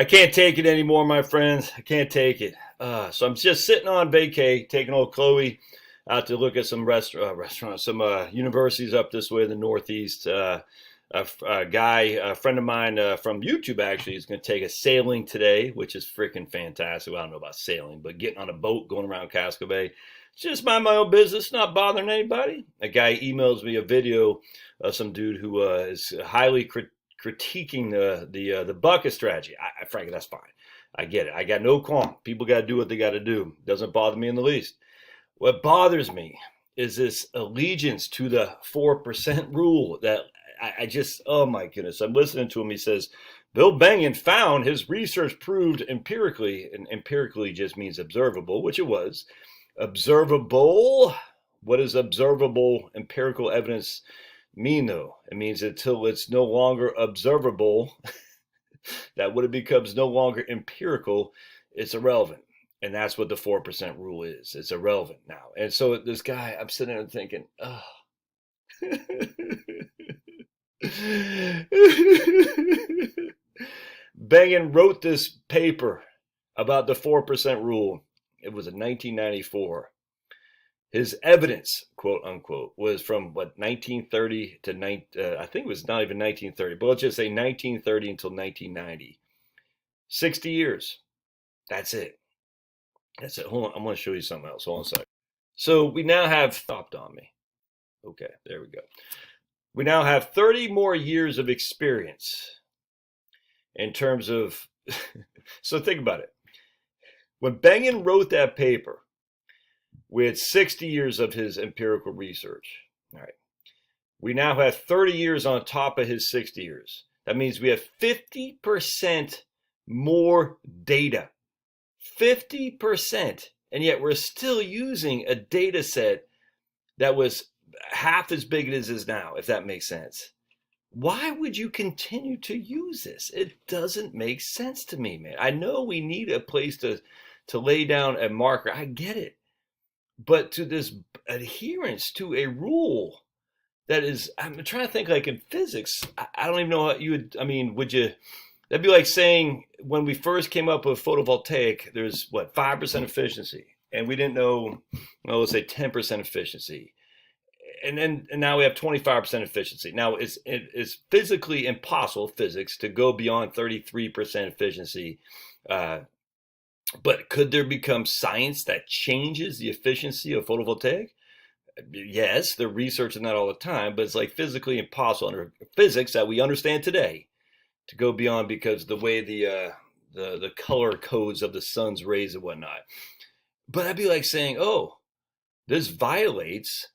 I can't take it anymore, my friends. I can't take it. So I'm just sitting on vacay, taking old Chloe out to look at some restaurants, some universities up this way in the Northeast. A friend of mine from YouTube actually is going to take a sailing today, which is freaking fantastic. Well, I don't know about sailing, but getting on a boat, going around Casco Bay. Just mind my own business, not bothering anybody. A guy emails me a video of some dude who is highly critiquing the bucket strategy. Frankly, that's fine. I get it. I got no qualm. People got to do what they got to do. Doesn't bother me in the least. What bothers me is this allegiance to the 4% rule that I just, oh my goodness. I'm listening to him. He says, Bill Bengen found his research proved empirically, and empirically just means observable, which it was. Observable? What does observable empirical evidence mean, though? It means until it's no longer observable, that when it becomes no longer empirical, it's irrelevant. And that's what the 4% rule is. It's irrelevant now. And so this guy, I'm sitting there thinking, oh. Bengen wrote this paper about the 4% rule. It was in 1994. His evidence, quote unquote, was from what 1930 to I think it was not even 1930, but let's just say 1930 until 1990. 60 years. That's it. That's it. Hold on. I'm going to show you something else. Hold on a sec. So we now have stopped on me. Okay, there we go. We now have 30 more years of experience in terms of. So think about it. When Bengen wrote that paper with 60 years of his empirical research, all right, we now have 30 years on top of his 60 years. That means we have 50% more data. 50%. And yet we're still using a data set that was half as big as it is now, if that makes sense. Why would you continue to use this? It doesn't make sense to me, man. I know we need a place to lay down a marker. I get it. But to this adherence to a rule that is, I'm trying to think like in physics, I don't even know how you would, I mean, would you, that'd be like saying when we first came up with photovoltaic, there's what, 5% efficiency. And we didn't know, well, let's say 10% efficiency. And now we have 25% efficiency. Now it's physically impossible, physics, to go beyond 33% efficiency. But could there become science that changes the efficiency of photovoltaic? Yes, they're researching that all the time, but it's like physically impossible under physics that we understand today to go beyond because the way the color codes of the sun's rays and whatnot. But that'd be like saying, oh, this violates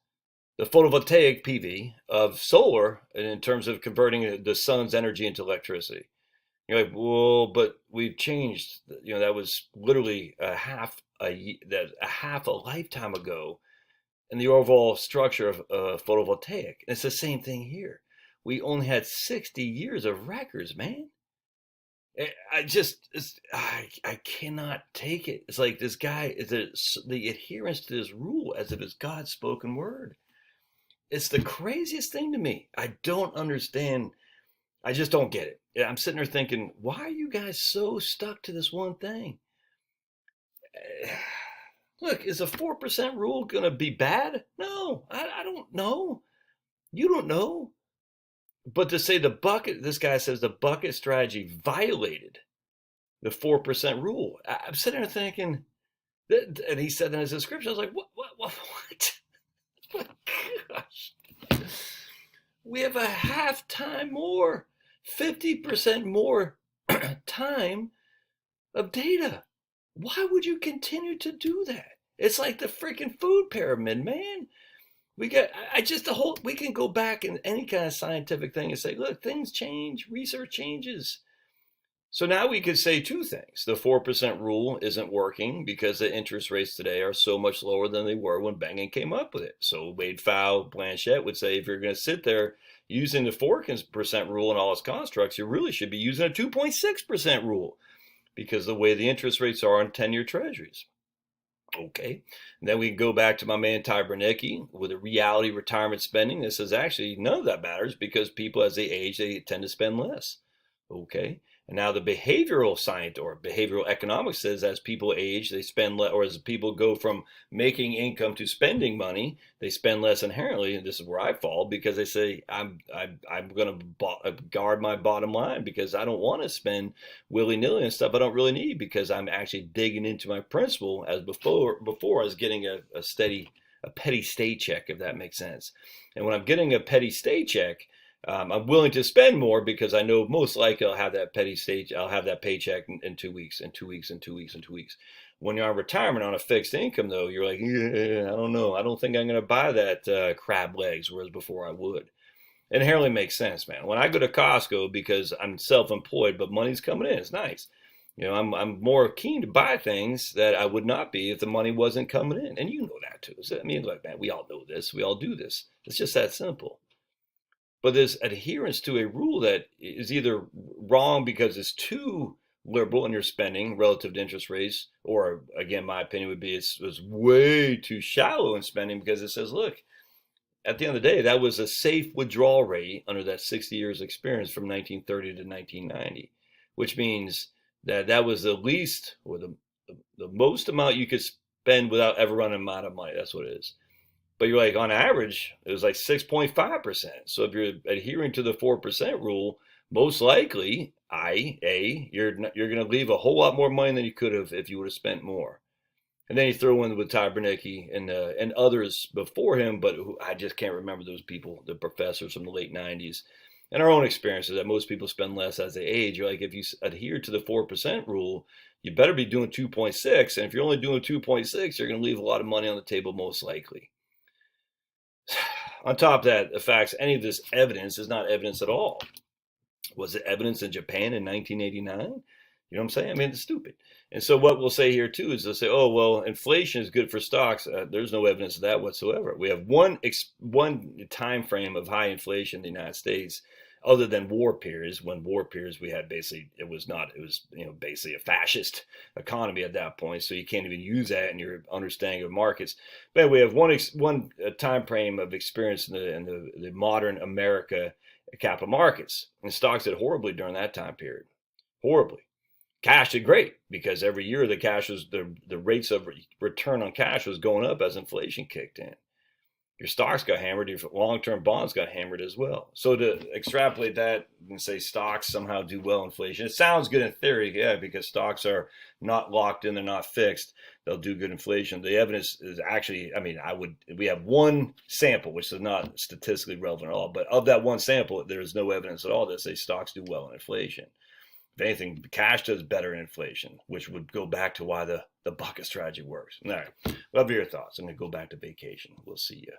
the photovoltaic PV of solar in terms of converting the sun's energy into electricity. You're like, well, but we've changed. That was literally a half a lifetime ago in the overall structure of photovoltaic. And it's the same thing here. We only had 60 years of records, man. I cannot take it. It's like this guy is the adherence to this rule as if it's God's spoken word. It's the craziest thing to me. I don't understand. I just don't get it. I'm sitting there thinking, why are you guys so stuck to this one thing? Look, is a 4% rule going to be bad? No, I don't know. You don't know. But to say this guy says the bucket strategy violated the 4% rule. I'm sitting there thinking, and he said in his description, I was like, what? Gosh. We have a half time more, 50% more time of data. Why would you continue to do that? It's like the freaking food pyramid, man. We can go back in any kind of scientific thing and say, look, things change, research changes. So now we could say two things. The 4% rule isn't working because the interest rates today are so much lower than they were when Bengen came up with it. So Wade Pfau, Blanchette would say if you're going to sit there using the 4% rule and all its constructs, you really should be using a 2.6% rule because the way the interest rates are on 10-year treasuries. Okay. And then we go back to my man Ty Bernicki with a reality retirement spending that says actually none of that matters because people as they age, they tend to spend less. Okay. And now the behavioral science or behavioral economics says as people age, they spend less, or as people go from making income to spending money, they spend less inherently. And this is where I fall because they say I'm going to guard my bottom line because I don't want to spend willy nilly and stuff I don't really need because I'm actually digging into my principal as before I was getting a petty stay check, if that makes sense. And when I'm getting a petty stay check, I'm willing to spend more because I know most likely I'll have that I'll have that paycheck in 2 weeks, in 2 weeks, in 2 weeks, in 2 weeks. When you're on retirement on a fixed income, though, you're like, yeah, I don't know. I don't think I'm going to buy that crab legs, whereas before I would. It inherently makes sense, man. When I go to Costco because I'm self-employed, but money's coming in, it's nice. I'm more keen to buy things that I would not be if the money wasn't coming in, and you know that too. So, I mean, like, man, we all know this. We all do this. It's just that simple. But this adherence to a rule that is either wrong because it's too liberal in your spending relative to interest rates, or again, my opinion would be it's way too shallow in spending because it says, look, at the end of the day, that was a safe withdrawal rate under that 60 years experience from 1930 to 1990, which means that that was the least or the most amount you could spend without ever running out of money. That's what it is. But you're like, on average, it was like 6.5%. So if you're adhering to the 4% rule, most likely, you're going to leave a whole lot more money than you could have if you would have spent more. And then you throw in with Todd Bernicki and others before him, but I just can't remember those people, the professors from the late 90s. And our own experiences that most people spend less as they age. You're like, if you adhere to the 4% rule, you better be doing 2.6. And if you're only doing 2.6, you're going to leave a lot of money on the table most likely. On top of that, the facts, any of this evidence is not evidence at all. Was it evidence in Japan in 1989? You know what I'm saying? I mean, it's stupid. And so what we'll say here too is they'll say, oh, well, inflation is good for stocks. There's no evidence of that whatsoever. We have one time frame of high inflation in the United States, other than war periods. When war periods, we had basically, it was basically a fascist economy at that point. So you can't even use that in your understanding of markets. But we have one time frame of experience in the modern America capital markets, and stocks did horribly during that time period. Horribly. Cash did great because every year the rates of return on cash was going up as inflation kicked in. Your stocks got hammered, your long-term bonds got hammered as well. So to extrapolate that and say stocks somehow do well in inflation, it sounds good in theory, yeah, because stocks are not locked in, they're not fixed, they'll do good inflation. The evidence is actually, we have one sample, which is not statistically relevant at all, but of that one sample, there is no evidence at all that say stocks do well in inflation. If anything, cash does better in inflation, which would go back to why the bucket strategy works. All right, love your thoughts. I'm going to go back to vacation. We'll see you.